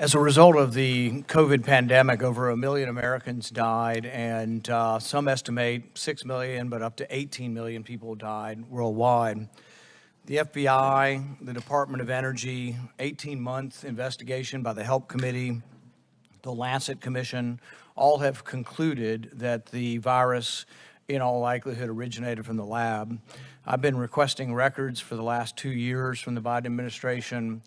As a result of the COVID pandemic, over 1 million Americans died, and some estimate 6 million, but up to 18 million people died worldwide. The FBI, the Department of Energy, 18-month investigation by the HELP Committee, the Lancet Commission, all have concluded that the virus, in all likelihood, originated from the lab. I've been requesting records for the last 2 years from the Biden administration.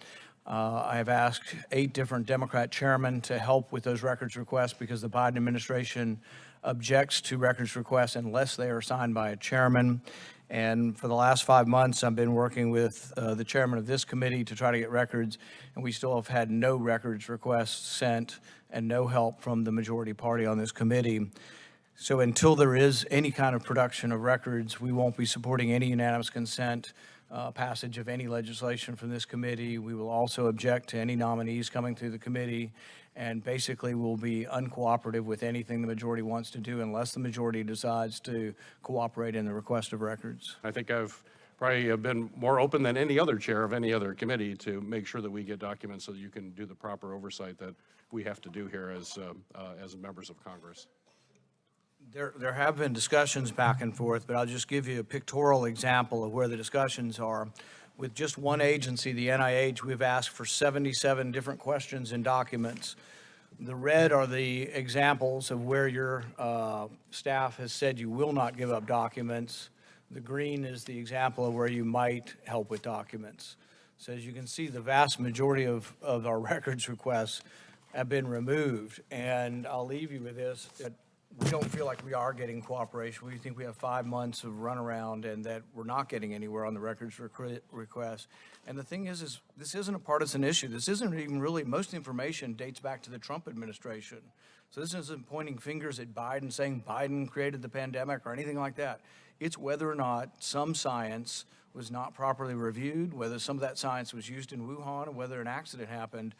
I have asked 8 different Democrat chairmen to help with those records requests because the Biden administration objects to records requests unless they are signed by a chairman. And for the last 5 months, I've been working with the chairman of this committee to try to get records, and we still have had no records requests sent and no help from the majority party on this committee. So until there is any kind of production of records, we won't be supporting any unanimous consent passage of any legislation from this committee. We will also object to any nominees coming through the committee, and basically we'll be uncooperative with anything the majority wants to do unless the majority decides to cooperate in the request of records. I think I've probably been more open than any other chair of any other committee to make sure that we get documents so that you can do the proper oversight that we have to do here as members of Congress. There have been discussions back and forth, but I'll just give you a pictorial example of where the discussions are. With just one agency, the NIH, we've asked for 77 different questions and documents. The red are the examples of where your staff has said you will not give up documents. The green is the example of where you might help with documents. So as you can see, the vast majority of our records requests have been removed. And I'll leave you with this, that we don't feel like we are getting cooperation. We think we have 5 months of runaround and that we're not getting anywhere on the records request. And the thing is this isn't a partisan issue. This isn't even really, most of the information dates back to the Trump administration. So this isn't pointing fingers at Biden, saying Biden created the pandemic or anything like that. It's whether or not some science was not properly reviewed, whether some of that science was used in Wuhan, or whether an accident happened.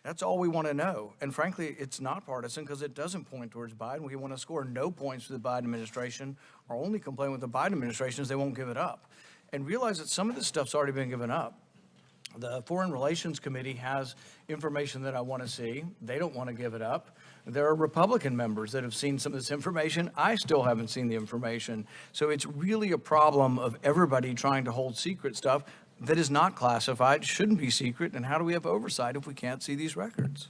That's all we want to know. And frankly, it's not partisan because it doesn't point towards Biden. We want to score no points for the Biden administration. Our only complaint with the Biden administration is they won't give it up. And realize that some of this stuff's already been given up. The Foreign Relations Committee has information that I want to see. They don't want to give it up. There are Republican members that have seen some of this information. I still haven't seen the information. So it's really a problem of everybody trying to hold secret stuff that is not classified, shouldn't be secret, and how do we have oversight if we can't see these records?